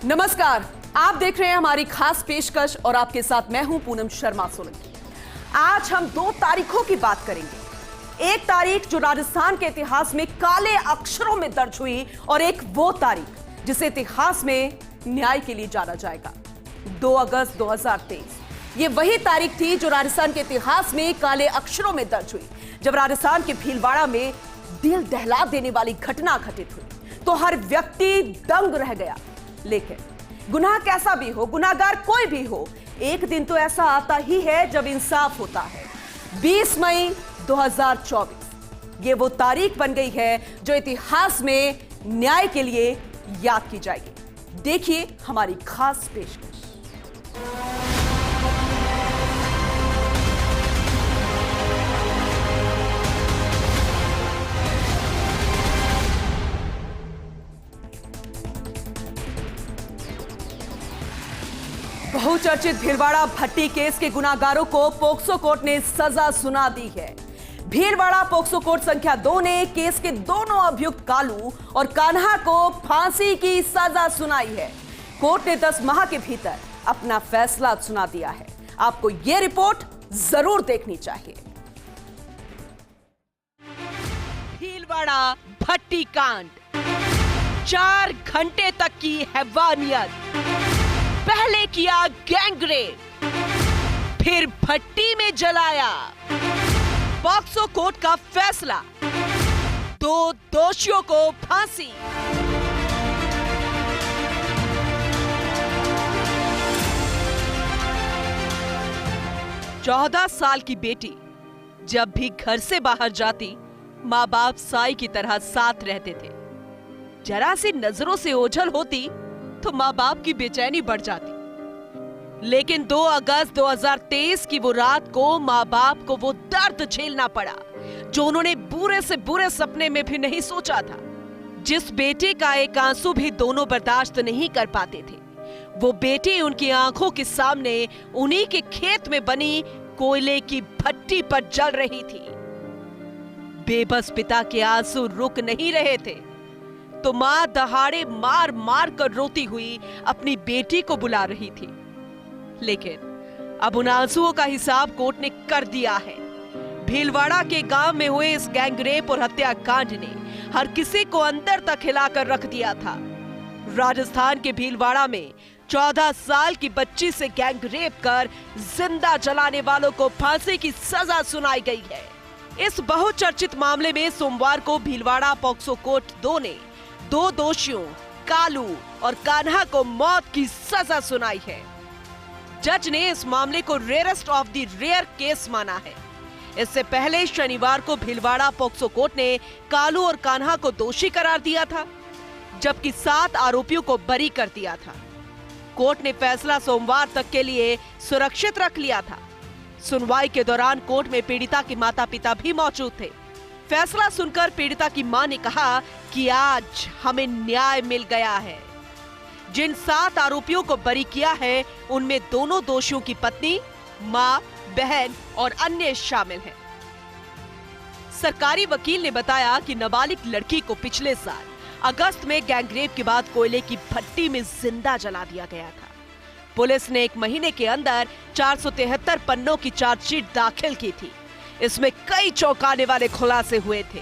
नमस्कार, आप देख रहे हैं हमारी खास पेशकश और आपके साथ मैं हूं पूनम शर्मा सोलंकी। आज हम 2 तारीखों की बात करेंगे। एक तारीख जो राजस्थान के इतिहास में काले अक्षरों में दर्ज हुई और एक वो तारीख जिसे इतिहास में न्याय के लिए जाना जाएगा। 2 अगस्त 2023 ये वही तारीख थी जो राजस्थान के इतिहास में काले अक्षरों में दर्ज हुई, जब राजस्थान के भीलवाड़ा में दिल दहला देने वाली घटना घटित हुई तो हर व्यक्ति दंग रह गया। लेकिन गुनाह कैसा भी हो, गुनाहगार कोई भी हो, एक दिन तो ऐसा आता ही है जब इंसाफ होता है। 20 मई 2024 ये वो तारीख बन गई है जो इतिहास में न्याय के लिए याद की जाएगी। देखिए हमारी खास पेशकश। बहुचर्चित भीलवाड़ा भट्टी केस के गुनाहगारों को पोक्सो कोर्ट ने सजा सुना दी है। भीलवाड़ा पोक्सो कोर्ट संख्या 2 ने केस के दोनों अभियुक्त कालू और कान्हा को फांसी की सजा सुनाई है। कोर्ट ने 10 माह के भीतर अपना फैसला सुना दिया है। आपको यह रिपोर्ट जरूर देखनी चाहिए। भीलवाड़ा भट्टी कांड, 4 घंटे तक की हैवानियत। पहले किया गैंगरेप, फिर भट्टी में जलाया। पॉक्सो कोर्ट का फैसला, 2 दोषियों को फांसी। चौदह साल की बेटी जब भी घर से बाहर जाती, माँ बाप साई की तरह साथ रहते थे। जरा सी नजरों से ओझल होती तो माँ बाप की बेचैनी बढ़ जाती। लेकिन 2 अगस्त 2023 की वो रात को माँ बाप को वो दर्द झेलना पड़ा जो उन्होंने बुरे से बुरे सपने में भी नहीं सोचा था। जिस बेटे का एक आंसू भी दोनों बर्दाश्त नहीं कर पाते थे, वो बेटी उनकी आंखों के सामने उन्हीं के खेत में बनी कोयले की भट्टी पर जल रही थी। बेबस पिता के आंसू रुक नहीं रहे थे तो मां दहाड़े मार मार कर रोती हुई अपनी बेटी को बुला रही थी। लेकिन अब उन आंसुओं का हिसाब कोर्ट ने कर दिया है। भीलवाड़ा के गांव में हुए इस गैंगरेप और हत्याकांड ने हर किसी को अंदर तक हिलाकर रख दिया था। राजस्थान के भीलवाड़ा में 14 साल की बच्ची से गैंगरेप कर जिंदा जलाने वालों को फांसी की सजा सुनाई गई है। इस बहुचर्चित मामले में सोमवार को भीलवाड़ा पॉक्सो कोर्ट 2 ने 2 दोषियों कालू और कान्हा को मौत की सजा सुनाई है। जज ने इस मामले को rarest of the rare case माना है। इससे पहले शनिवार को भीलवाड़ा पॉक्सो कोर्ट ने कालू और कान्हा को दोषी करार दिया था, जबकि 7 आरोपियों को बरी कर दिया था। कोर्ट ने फैसला सोमवार तक के लिए सुरक्षित रख लिया था। सुनवाई के दौरान कोर्ट में पीड़िता के माता पिता भी मौजूद थे। फैसला सुनकर पीड़िता की मां ने कहा कि आज हमें न्याय मिल गया है। जिन 7 आरोपियों को बरी किया है उनमें दोनों दोषियों की पत्नी, मां, बहन और अन्य शामिल हैं। सरकारी वकील ने बताया कि नाबालिग लड़की को पिछले साल अगस्त में गैंगरेप के बाद कोयले की भट्टी में जिंदा जला दिया गया था। पुलिस ने 1 महीने के अंदर 473 पन्नों की चार्जशीट दाखिल की थी। इसमें कई चौंकाने वाले खुलासे हुए थे।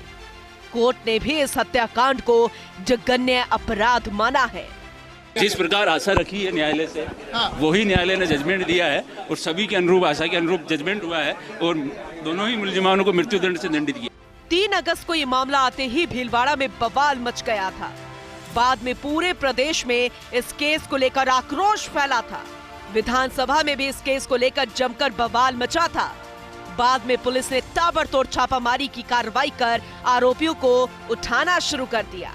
कोर्ट ने भी इस हत्याकांड को जघन्य अपराध माना है। जिस प्रकार आशा रखी है न्यायालय से, वही न्यायालय ने जजमेंट दिया है और सभी के अनुरूप आशा के अनुरूप जजमेंट हुआ है और दोनों ही मुलजिमानों को मृत्युदंड से दंडित किया। 3 अगस्त को ये मामला आते ही भीलवाड़ा में बवाल मच गया था। बाद में पूरे प्रदेश में इस केस को लेकर आक्रोश फैला था। विधानसभा में भी इस केस को लेकर जमकर बवाल मचा था। बाद में पुलिस ने ताबड़तोड़ छापामारी की कार्रवाई कर आरोपियों को उठाना शुरू कर दिया।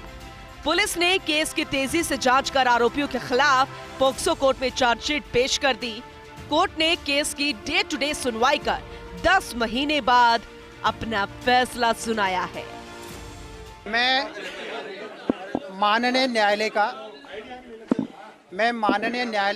पुलिस ने केस की तेजी से जांच कर आरोपियों के खिलाफ पॉक्सो कोर्ट में चार्जशीट पेश कर दी। कोर्ट ने केस की डे टू डे सुनवाई कर 10 महीने बाद अपना फैसला सुनाया है। मैं माननीय न्यायालय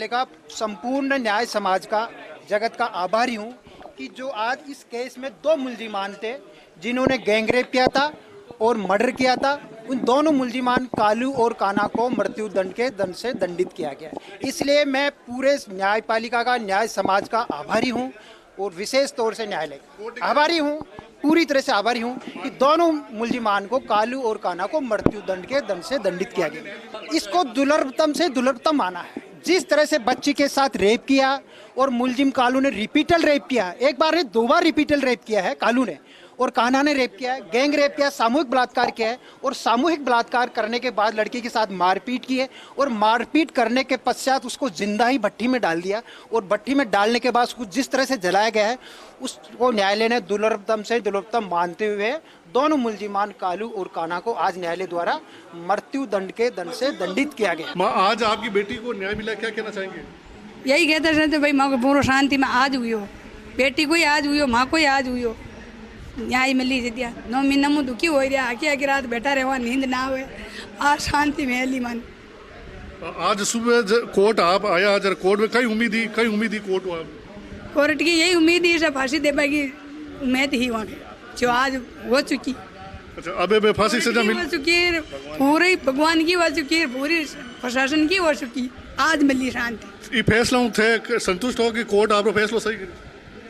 का संपूर्ण न्याय समाज का जगत का आभारी हूं कि जो आज इस केस में 2 मुलजिमान थे जिन्होंने गैंगरेप किया था और मर्डर किया था उन दोनों मुलजिमान कालू और काना को मृत्यु दंड के दंड से दंडित किया गया। इसलिए मैं पूरे न्यायपालिका का, न्याय समाज का आभारी हूँ और विशेष तौर से न्यायालय का आभारी हूँ, पूरी तरह से आभारी हूँ कि दोनों मुलजिमान को, कालू और काना को मृत्यु दंड के दंड से दंडित किया गया। इसको दुर्लभतम से दुर्लभतम माना है। जिस तरह से बच्ची के साथ रेप किया और मुलजिम कालू ने रिपीटल रेप किया, एक बार नहीं 2 बार रिपीटल रेप किया है कालू ने, और कान्हा ने रेप किया है, गैंग रेप किया, सामूहिक बलात्कार किया है, और सामूहिक बलात्कार करने के बाद लड़की के साथ मारपीट की है, और मारपीट करने के पश्चात उसको जिंदा ही भट्टी में डाल दिया, और भट्टी में डालने के बाद उसको जिस तरह से जलाया गया है उसको न्यायालय ने दुर्लभतम से दुर्लभतम मानते हुए दोनों मुलजिमान कालू और कान्हा को आज न्यायालय द्वारा मृत्यु दंड के दंड से दंडित किया गया। माँ, आज आपकी बेटी को न्याय मिला, क्या कहना चाहेंगे? यही कहते रहते भाई, माँ को पूरा शांति में आज हुई हो, बेटी को ही आज हुई हो, माँ को ही आज हुई हो, न्याय मिली से दिया। 9 महीना मुँह दुखी हो रहा, आखी रात बैठा रहे, नींद ना हुए, आज शांति में अली मन। आज सुबह कोर्ट आप आया, आज कोर्ट में कई उम्मीद ही कोर्ट की यही उम्मीद ही सब फांसी दे पाएगी, उम्मीद ही वहाँ की जो आज हो चुकी। अच्छा, अब फांसी सजा मिल चुकी है, पूरी भगवान की हो चुकी है, पूरी प्रशासन की हो चुकी, आज मिली शांति। ये फैसला थे संतुष्ट हो कि कोर्ट आप फैसला सही करे?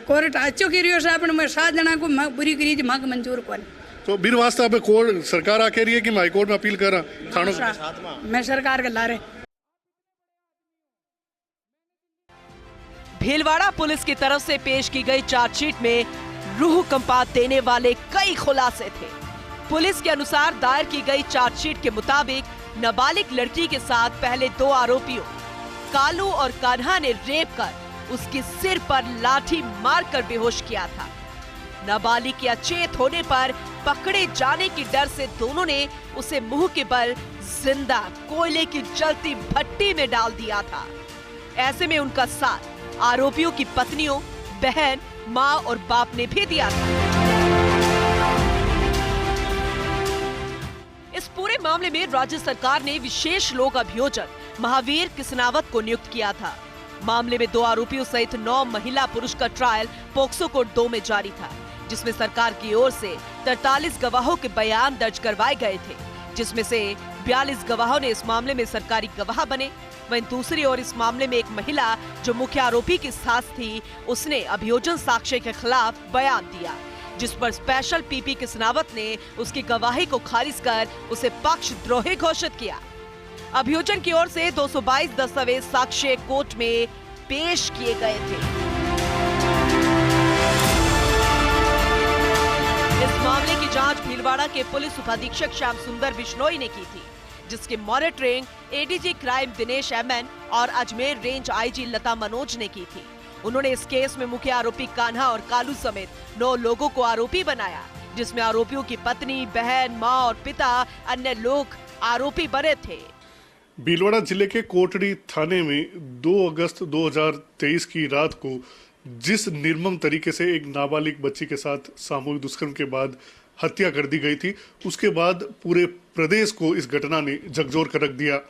कोर्ट अच्छो की रियो साहब ने 7 जना को बुरी करी थी, माँ को मंजूर कौन। तो बीर वास्ते अब कोर्ट सरकार आ कह रही है कि मैं हाईकोर्ट में अपील कर रहा थानों मैं सरकार के ला रहे। भीलवाड़ा पुलिस की तरफ से पेश की गई चार्जशीट में रूह कंपा देने वाले कई खुलासे थे। पुलिस के अनुसार दायर की गई चार्जशीट के मुताबिक नाबालिग लड़की के साथ पहले 2 आरोपियों कालू और कान्हा ने रेप कर उसके सिर पर लाठी मारकर बेहोश किया था। नाबालिग के अचेत होने पर पकड़े जाने की डर से दोनों ने उसे मुंह के बल जिंदा कोयले की जलती भट्टी में डाल दिया था। ऐसे में उनका साथ आरोपियों की पत्नियों, बहन, माँ और बाप ने भी दिया था। इस पूरे मामले में राज्य सरकार ने विशेष लोक अभियोजक महावीर किसनावत को नियुक्त किया था। मामले में 2 आरोपियों सहित 9 महिला पुरुष का ट्रायल पोक्सो कोर्ट 2 में जारी था, जिसमें सरकार की ओर से 43 गवाहों के बयान दर्ज करवाए गए थे, जिसमें से 42 गवाहों ने इस मामले में सरकारी गवाह बने। वहीं दूसरी ओर इस मामले में एक महिला जो मुख्य आरोपी की सास थी, उसने अभियोजन साक्ष्य के खिलाफ बयान दिया, जिस पर स्पेशल पीपी किसनावत ने उसकी गवाही को खारिज कर उसे पक्षद्रोही घोषित किया। अभियोजन की ओर से 222 दस्तावेज साक्ष्य कोर्ट में पेश किए गए थे। इस मामले की जांच भीलवाड़ा के पुलिस उपाधीक्षक श्याम सुंदर बिश्नोई ने की थी, जिसकी monitoring ADG crime Dinesh MN और अजमेर रेंज आईजी लता मनोज ने की थी। उन्होंने इस केस में मुख्य आरोपी कान्हा और कालू समेत 9 लोगों को आरोपी बनाया, जिसमें आरोपियों की पत्नी, बहन, मां और पिता अन्य लोग आरोपी बने थे। भीलवाड़ा जिले के कोटड़ी थाने में 2 अगस्त 2023 की रात को जिस निर्मम तरीके से एक नाबालिग बच्ची के साथ सामूहिक दुष्कर्म के बाद हत्या कर दी गई थी, उसके बाद पूरे प्रदेश को इस घटना ने झकझोर कर रख दिया।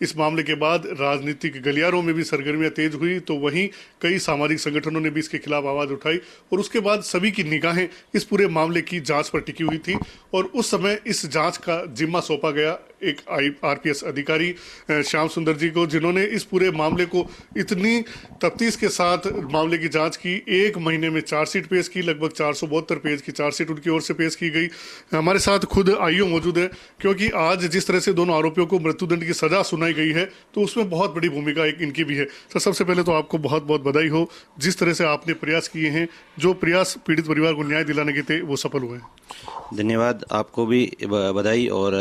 इस मामले के बाद राजनीतिक गलियारों में भी सरगर्मियां तेज हुई, तो वहीं कई सामाजिक संगठनों ने भी इसके खिलाफ आवाज उठाई और उसके बाद सभी की निगाहें इस पूरे मामले की जांच पर टिकी हुई थी। और उस समय इस जांच का जिम्मा सौंपा गया एक आरपीएस अधिकारी श्याम सुंदर जी को, जिन्होंने इस पूरे मामले को इतनी तफ्तीश के साथ मामले की जांच की। 1 महीने में चार्जशीट पेश की, लगभग 472 पेज की चार्जशीट उनकी ओर से पेश की गई। हमारे साथ खुद आईओ मौजूद है, क्योंकि आज जिस तरह से दोनों आरोपियों को मृत्युदंड की सजा सुनाई गई है, तो उसमें बहुत बड़ी भूमिका इनकी भी है। सर, सबसे पहले तो आपको बहुत बहुत बधाई हो, जिस तरह से आपने प्रयास किए हैं, जो प्रयास पीड़ित परिवार को न्याय दिलाने के थे वो सफल हुए। धन्यवाद, आपको भी बधाई और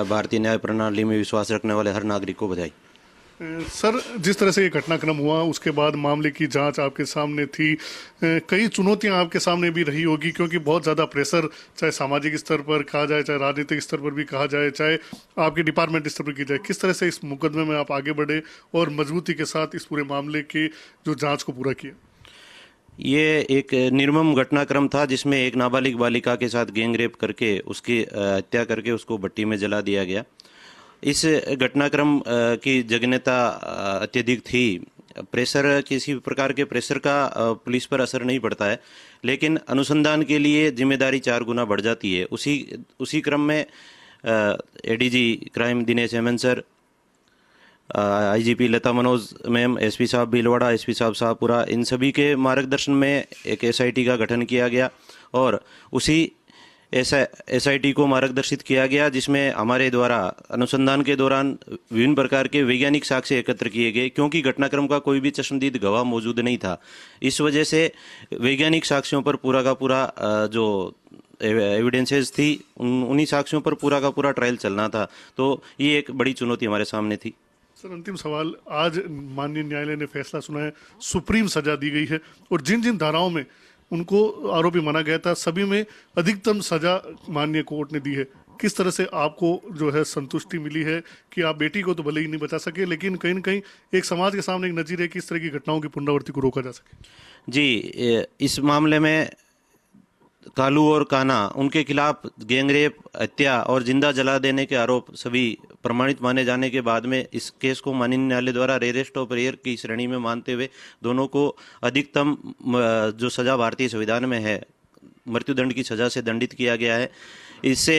भारतीय न्याय प्रणाली में विश्वास रखने वाले हर नागरिक को बधाई। सर, जिस तरह से ये घटनाक्रम हुआ उसके बाद मामले की जांच आपके सामने थी, कई चुनौतियां आपके सामने भी रही होगी, क्योंकि बहुत ज़्यादा प्रेशर, चाहे सामाजिक स्तर पर कहा जाए, चाहे राजनीतिक स्तर पर भी कहा जाए, चाहे आपके डिपार्टमेंट स्तर पर की जाए। किस तरह से इस मुकदमे में आप आगे बढ़े और मजबूती के साथ इस पूरे मामले के जो जाँच को पूरा किया? ये एक निर्मम घटनाक्रम था, जिसमें एक नाबालिग बालिका के साथ गैंग रेप करके उसकी हत्या करके उसको भट्टी में जला दिया गया। इस घटनाक्रम की जघन्यता अत्यधिक थी। प्रेशर, किसी प्रकार के प्रेशर का पुलिस पर असर नहीं पड़ता है, लेकिन अनुसंधान के लिए जिम्मेदारी 4 गुना बढ़ जाती है। उसी क्रम में ADG crime Dinesh Hemant sir, IGP Lata Manoj ma'am, SP sahab Bhilwara, SP साहब शाहपुरा, इन सभी के मार्गदर्शन में एक एसआईटी का गठन किया गया और उसी एसआईटी को मार्गदर्शित किया गया, जिसमें हमारे द्वारा अनुसंधान के दौरान विभिन्न प्रकार के वैज्ञानिक साक्ष्य एकत्र किए गए। क्योंकि घटनाक्रम का कोई भी चश्मदीद गवाह मौजूद नहीं था, इस वजह से वैज्ञानिक साक्ष्यों पर पूरा का पूरा जो एविडेंसेस थी उन्हीं साक्ष्यों पर पूरा का पूरा ट्रायल चलना था। तो ये एक बड़ी चुनौती हमारे सामने थी। सर, अंतिम सवाल, आज माननीय न्यायालय ने फैसला सुना है, सुप्रीम सजा दी गई है और जिन जिन धाराओं में उनको आरोपी माना गया था सभी में अधिकतम सजा माननीय कोर्ट ने दी है। किस तरह से आपको जो है संतुष्टि मिली है कि आप बेटी को तो भले ही नहीं बचा सके, लेकिन कहीं न कहीं एक समाज के सामने एक नजीर है कि इस तरह की घटनाओं की पुनरावृत्ति को रोका जा सके? जी, इस मामले में कालू और कान्हा, उनके खिलाफ गैंगरेप, हत्या और जिंदा जला देने के आरोप सभी प्रमाणित माने जाने के बाद में इस केस को माननीय न्यायालय द्वारा रेरेस्ट ऑफ रेयर की श्रेणी में मानते हुए दोनों को अधिकतम जो सजा भारतीय संविधान में है मृत्युदंड की सजा से दंडित किया गया है। इससे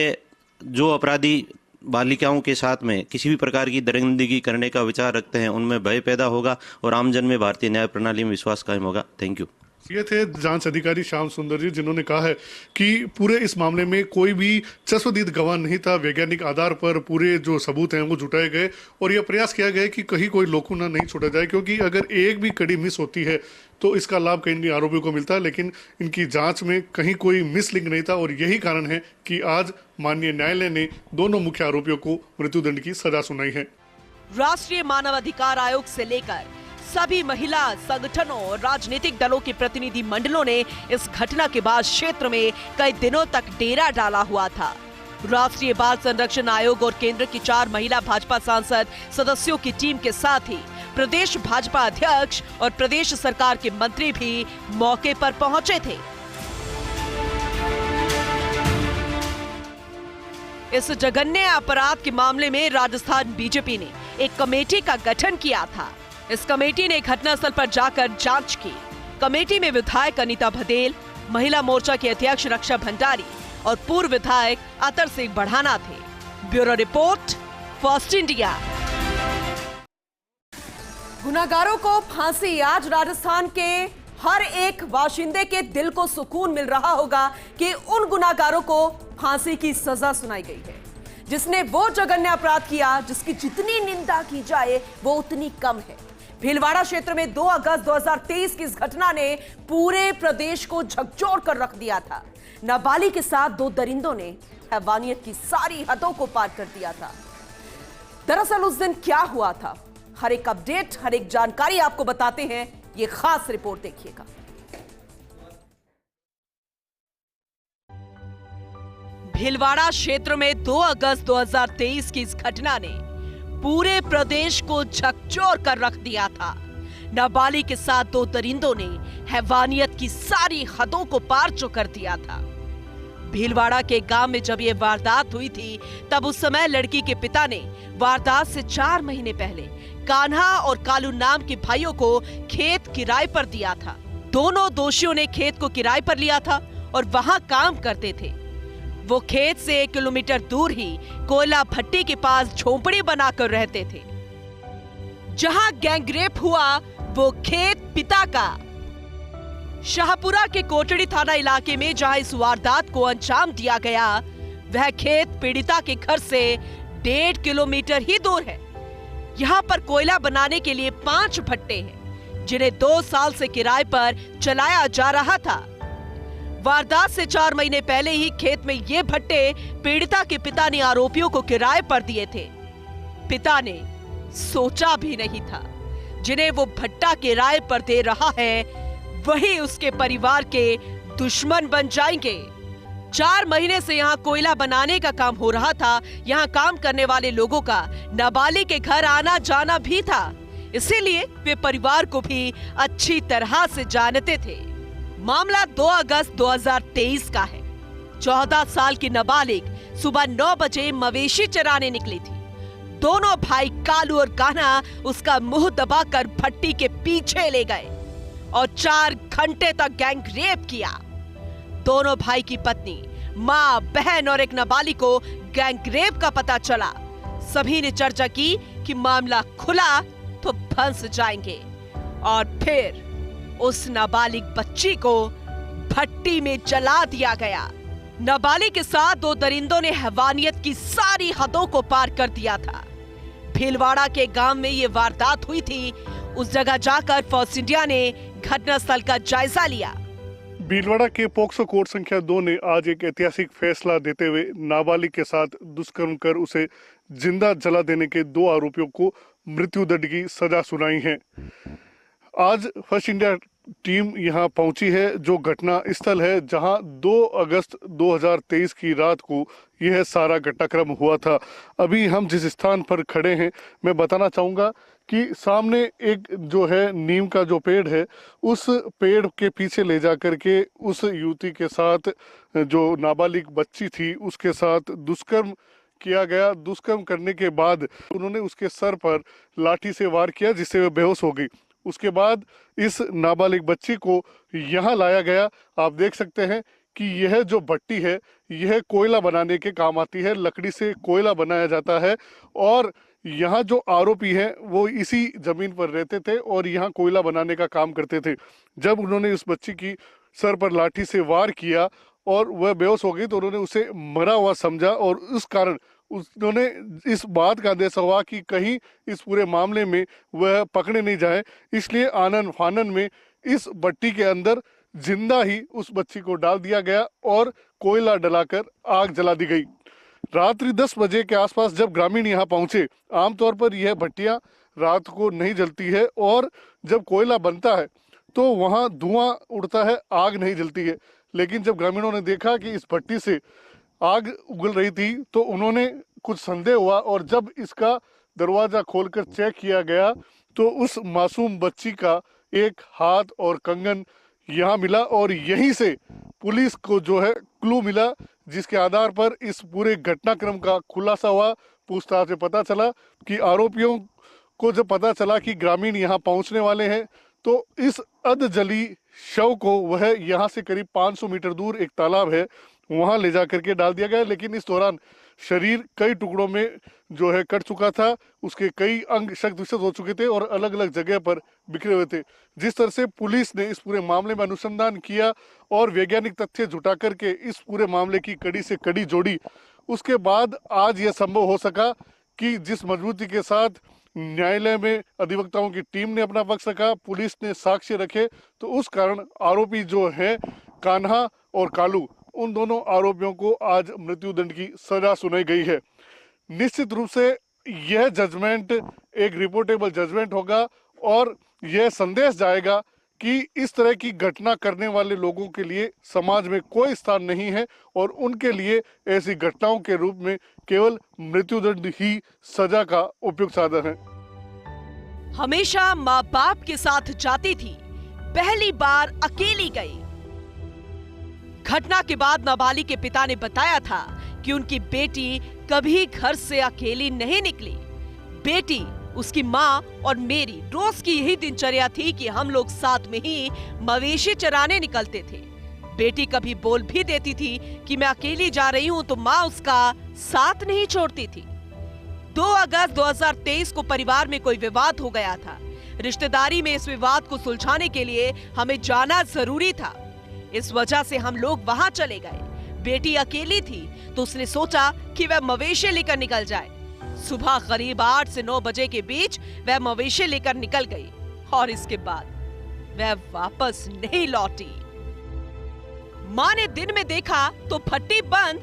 जो अपराधी बालिकाओं के साथ में किसी भी प्रकार की दरिंदगी करने का विचार रखते हैं उनमें भय पैदा होगा और आमजन में भारतीय न्याय प्रणाली में विश्वास कायम होगा। Thank you. ये थे जांच अधिकारी श्याम सुंदर जी, जिन्होंने कहा है कि पूरे इस मामले में कोई भी चश्मदीद गवाह नहीं था। वैज्ञानिक आधार पर पूरे जो सबूत हैं वो जुटाए गए और यह प्रयास किया गया कि कहीं कोई लोकुना नहीं छोड़ा जाए, क्योंकि अगर एक भी कड़ी मिस होती है तो इसका लाभ कहीं भी आरोपियों को मिलता है। लेकिन इनकी जांच में कहीं कोई मिस लिंक नहीं था और यही कारण है कि आज माननीय न्यायालय ने दोनों मुख्य आरोपियों को मृत्युदंड की सजा सुनाई है। राष्ट्रीय मानवाधिकार आयोग से लेकर सभी महिला संगठनों और राजनीतिक दलों के प्रतिनिधि मंडलों ने इस घटना के बाद क्षेत्र में कई दिनों तक डेरा डाला हुआ था। राष्ट्रीय बाल संरक्षण आयोग और केंद्र की 4 महिला भाजपा सांसद सदस्यों की टीम के साथ ही प्रदेश भाजपा अध्यक्ष और प्रदेश सरकार के मंत्री भी मौके पर पहुंचे थे। इस जघन्य अपराध के मामले में राजस्थान बीजेपी ने एक कमेटी का गठन किया था। इस कमेटी ने घटनास्थल पर जाकर जांच की। कमेटी में विधायक अनीता भदेल, महिला मोर्चा के अध्यक्ष रक्षा भंडारी और पूर्व विधायक अतर सिंह बढ़ाना थे। Bureau report, First India. गुनाहगारों को फांसी। आज राजस्थान के हर एक बाशिंदे के दिल को सुकून मिल रहा होगा कि उन गुनाहगारों को फांसी की सजा सुनाई गई है जिसने वो जघन्य अपराध किया जिसकी जितनी निंदा की जाए वो उतनी कम है। भीलवाड़ा क्षेत्र में 2 अगस्त 2023 की इस घटना ने पूरे प्रदेश को झकझोर कर रख दिया था। नाबालिग के साथ 2 दरिंदों ने हैवानियत की सारी हदों को पार कर दिया था। दरअसल उस दिन क्या हुआ था, हर एक अपडेट, हर एक जानकारी आपको बताते हैं। ये खास रिपोर्ट देखिएगा। भीलवाड़ा क्षेत्र में 2 अगस्त 2023 की इस घटना ने पूरे प्रदेश को झकझोर कर रख दिया था। नाबालिग के साथ 2 दरिंदों ने हैवानियत की सारी हदों को पार कर दिया था। भीलवाड़ा के गांव में जब ये वारदात हुई थी तब उस समय लड़की के पिता ने वारदात से 4 महीने पहले कान्हा और कालू नाम के भाइयों को खेत किराए पर दिया था। दोनों दोषियों ने खेत को किराए पर लिया था और वहां काम करते थे। वो खेत से 1 किलोमीटर दूर ही कोयला भट्टी के पास झोंपड़ी बनाकर रहते थे। जहां गैंगरेप हुआ वो खेत पिता का। शाहपुरा के कोटड़ी थाना इलाके में जहां इस वारदात को अंजाम दिया गया वह खेत पीड़िता के घर से 1.5 किलोमीटर ही दूर है। यहाँ पर कोयला बनाने के लिए 5 भट्टे हैं जिन्हें 2 साल से किराए पर चलाया जा रहा था। वारदात से 4 महीने पहले ही खेत में ये भट्टे पीड़िता के पिता ने आरोपियों को किराए पर दिए थे। पिता ने सोचा भी नहीं था जिन्हें वो भट्टा किराए पर दे रहा है वही उसके परिवार के दुश्मन बन जाएंगे। 4 महीने से यहाँ कोयला बनाने का काम हो रहा था। यहाँ काम करने वाले लोगों का नाबालिग के घर आना जाना भी था, इसीलिए वे परिवार को भी अच्छी तरह से जानते थे। मामला 2 अगस्त 2023 का है। 14 साल की नाबालिग सुबह 9 बजे मवेशी चराने निकली थी। दोनों भाई कालू और कान्हा उसका मुंह दबाकर भट्टी के पीछे ले गए और 4 घंटे तक गैंग रेप किया। दोनों भाई की पत्नी, मां, बहन और एक नाबालिग को गैंगरेप का पता चला, सभी ने चर्चा की कि मामला खुला तो फंस जाएंगे। और फिर उस नाबालिग बच्ची को भट्टी में जला दिया गया। नाबालिग के साथ दो दरिंदों ने हैवानियत की सारी हदों को पार कर दिया था। भीलवाड़ा के गांव में ये वारदात हुई थी। उस जगह जाकर फोर्स इंडिया ने घटनास्थल का जायजा लिया। भीलवाड़ा के पोक्सो कोर्ट संख्या 2 ने आज एक ऐतिहासिक फैसला देते हुए नाबालिग के साथ दुष्कर्म कर उसे जिंदा जला देने के 2 आरोपियों को मृत्युदंड की सजा सुनाई है। आज फर्स्ट इंडिया टीम यहां पहुंची है, जो घटना स्थल है जहां 2 अगस्त 2023 की रात को यह सारा घटनाक्रम हुआ था। अभी हम जिस स्थान पर खड़े हैं, मैं बताना चाहूँगा कि सामने एक जो है नीम का जो पेड़ है, उस पेड़ के पीछे ले जा करके उस युवती के साथ, जो नाबालिग बच्ची थी, उसके साथ दुष्कर्म किया गया। दुष्कर्म करने के बाद उन्होंने उसके सर पर लाठी से वार किया, जिससे वह बेहोश हो गई। उसके बाद इस नाबालिग बच्ची को यहाँ लाया गया। आप देख सकते हैं कि यह जो भट्टी है, यह कोयला बनाने के काम आती है। लकड़ी से कोयला बनाया जाता है और यहाँ जो आरोपी हैं वो इसी जमीन पर रहते थे और यहाँ कोयला बनाने का काम करते थे। जब उन्होंने उस बच्ची की सर पर लाठी से वार किया और वह बेहोश हो गई, तो उन्होंने उसे मरा हुआ समझा और उस कारण उन्होंने इस बात का अंदेशा हुआ कि कहीं इस पूरे मामले में वह पकड़े नहीं जाए, इसलिए आनन फानन में इस भट्टी के अंदर जिंदा ही उस बच्ची को डाल दिया गया और कोयला डलाकर आग जला दी गई। रात्रि 10 बजे के आसपास जब ग्रामीण यहाँ पहुंचे, आमतौर पर यह भट्टियां रात को नहीं जलती है और जब कोयला बनता है तो वहाँ धुआं उड़ता है, आग नहीं जलती है। लेकिन जब ग्रामीणों ने देखा कि इस भट्टी से आग उगल रही थी तो उन्होंने कुछ संदेह हुआ और जब इसका दरवाजा खोलकर चेक किया गया तो उस मासूम बच्ची का एक हाथ और कंगन यहाँ मिला और यहीं से पुलिस को जो है क्लू मिला, जिसके आधार पर इस पूरे घटनाक्रम का खुलासा हुआ। पूछताछ में पता चला कि आरोपियों को जब पता चला कि ग्रामीण यहाँ पहुँचने वाले हैं तो इस अधजली शव को वह यहाँ से करीब 500 मीटर दूर एक तालाब है, वहां ले जा करके डाल दिया गया। लेकिन इस दौरान शरीर कई टुकड़ों में जो है कट चुका था, उसके कई अंग क्षत विक्षत हो चुके थे और अलग अलग जगह पर बिखरे हुए थे। जिस तरह से पुलिस ने इस पूरे मामले में अनुसंधान किया और वैज्ञानिक तथ्य जुटा करके इस पूरे मामले की कड़ी से कड़ी जोड़ी, उसके बाद आज यह संभव हो सका कि जिस मजबूती के साथ न्यायालय में अधिवक्ताओं की टीम ने अपना पक्ष रखा, पुलिस ने साक्ष्य रखे, तो उस कारण आरोपी जो है कान्हा और कालू, उन दोनों आरोपियों को आज मृत्युदंड की सजा सुनाई गई है। निश्चित रूप से यह जजमेंट एक रिपोर्टेबल जजमेंट होगा और यह संदेश जाएगा कि इस तरह की घटना करने वाले लोगों के लिए समाज में कोई स्थान नहीं है और उनके लिए ऐसी घटनाओं के रूप में केवल मृत्युदंड ही सजा का उपयुक्त साधन है। हमेशा माँ बाप के साथ जाती थी, पहली बार अकेली गई। घटना के बाद नाबालिग के पिता ने बताया था कि उनकी बेटी कभी घर से अकेली नहीं निकली। बेटी, उसकी माँ और मेरी रोज की यही दिनचर्या थी कि हम लोग साथ में ही मवेशी चराने निकलते थे। बेटी कभी बोल भी देती थी कि मैं अकेली जा रही हूँ तो माँ उसका साथ नहीं छोड़ती थी। 2 अगस्त 2023 को परिवार में कोई विवाद हो गया था। रिश्तेदारी में इस विवाद को सुलझाने के लिए हमें जाना जरूरी था। इस वजह से हम लोग वहां चले गए। बेटी अकेली थी तो उसने सोचा कि वह मवेशी लेकर निकल जाए। सुबह करीब 8 से 9 बजे के बीच वह मवेशी लेकर निकल गई और इसके बाद वह वापस नहीं लौटी। मां ने दिन में देखा तो भट्टी बंद,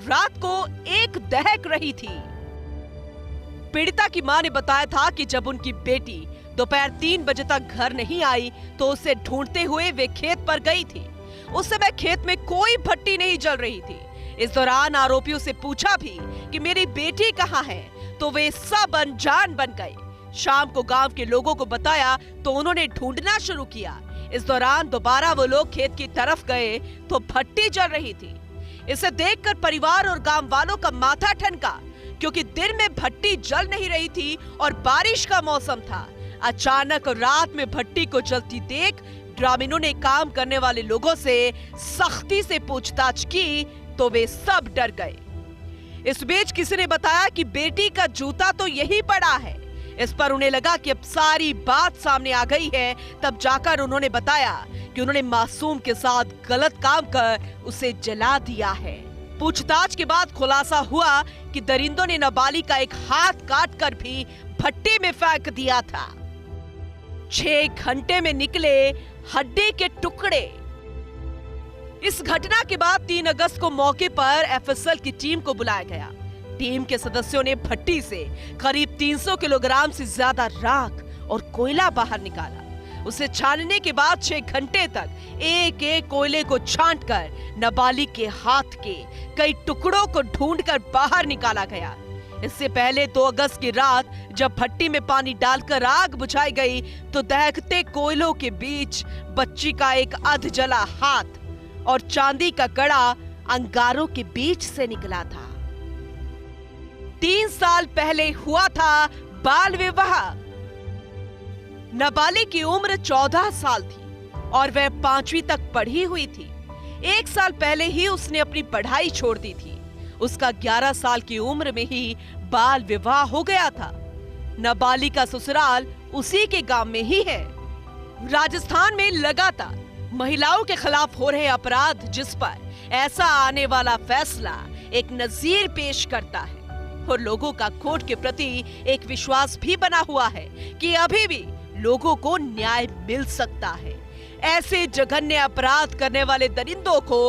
रात को एक दहक रही थी। पीड़िता की मां ने बताया था कि जब उनकी बेटी दोपहर 3 बजे तक घर नहीं आई तो उसे ढूंढते हुए वे खेत पर गई थी। उस समय खेत में कोई भट्टी नहीं जल रही थी। इस दौरान आरोपियों से पूछा भी कि मेरी बेटी कहाँ है, तो वे सब अनजान बन गए। शाम को गांव के लोगों को बताया तो उन्होंने ढूंढना शुरू किया। इस दौरान दोबारा वो लोग खेत की तरफ गए तो भट्टी जल रही थी। इसे देखकर परिवार और गांव वालों का माथा ठनका, क्योंकि दिन में भट्टी जल नहीं रही थी और बारिश का मौसम था। अचानक रात में भट्टी को जलती देख ग्रामीणों ने काम करने वाले लोगों से सख्ती से पूछताछ की तो वे सब डर गए। इस बीच किसी ने बताया कि बेटी का जूता तो यही पड़ा है। इस पर उन्हें लगा कि अब सारी बात सामने आ गई है। तब जाकर उन्होंने बताया कि उन्होंने मासूम के साथ गलत काम कर उसे जला दिया है। पूछताछ के बाद खुलासा हुआ कि दरिंदों ने नाबालिग का एक हाथ काट कर भी भट्टी में फेंक दिया था। 6 घंटे में निकले हड्डी के टुकड़े। इस घटना के बाद 3 अगस्त को मौके पर एफएसएल की टीम को बुलाया गया। टीम के सदस्यों ने भट्टी से करीब 300 किलोग्राम से ज्यादा राख और कोयला बाहर निकाला। उसे छानने के बाद 6 घंटे तक एक एक कोयले को छांटकर नाबालिग के हाथ के कई टुकड़ों को ढूंढकर बाहर निकाला गया। इससे पहले 2 अगस्त की रात जब भट्टी में पानी डालकर आग बुझाई गई तो दहकते कोयलों के बीच बच्ची का एक अध जला हाथ और चांदी का कड़ा अंगारों के बीच से निकला था। 3 साल पहले हुआ था बाल विवाह। नाबालिग की उम्र 14 साल थी और वह 5वीं तक पढ़ी हुई थी। 1 साल पहले ही उसने अपनी पढ़ाई छोड़ दी थी। उसका 11 साल की उम्र में ही बाल विवाह हो गया था। नाबालिग का ससुराल उसी के गांव में ही है। राजस्थान में लगातार महिलाओं के खिलाफ हो रहे अपराध, जिस पर ऐसा आने वाला फैसला एक नजीर पेश करता है और लोगों का कोर्ट के प्रति एक विश्वास भी बना हुआ है कि अभी भी लोगों को न्याय मिल सकता है। ऐसे जघन्य अपराध करने वाले दरिंदों को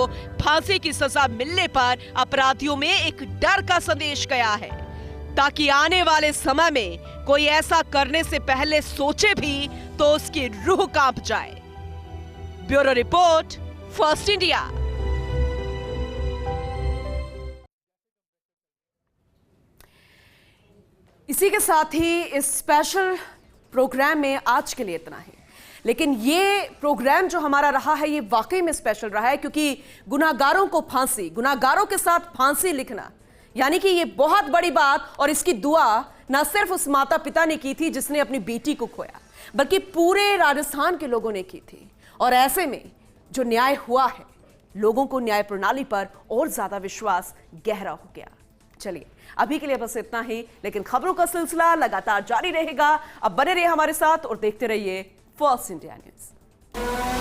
फांसी की सजा मिलने पर अपराधियों में एक डर का संदेश गया है, ताकि आने वाले समय में कोई ऐसा करने से पहले सोचे भी तो उसकी रूह कांप जाए। Bureau report, First India. इसी के साथ ही इस स्पेशल प्रोग्राम में आज के लिए इतना है। लेकिन ये प्रोग्राम जो हमारा रहा है ये वाकई में स्पेशल रहा है, क्योंकि गुनाहगारों को फांसी, गुनाहगारों के साथ फांसी लिखना, यानी कि ये बहुत बड़ी बात। और इसकी दुआ ना सिर्फ उस माता पिता ने की थी जिसने अपनी बेटी को खोया, बल्कि पूरे राजस्थान के लोगों ने की थी। और ऐसे में जो न्याय हुआ है, लोगों को न्याय प्रणाली पर और ज्यादा विश्वास गहरा हो गया। चलिए अभी के लिए बस इतना ही, लेकिन खबरों का सिलसिला लगातार जारी रहेगा। अब बने रहिए हमारे साथ और देखते रहिए फर्स्ट इंडिया न्यूज।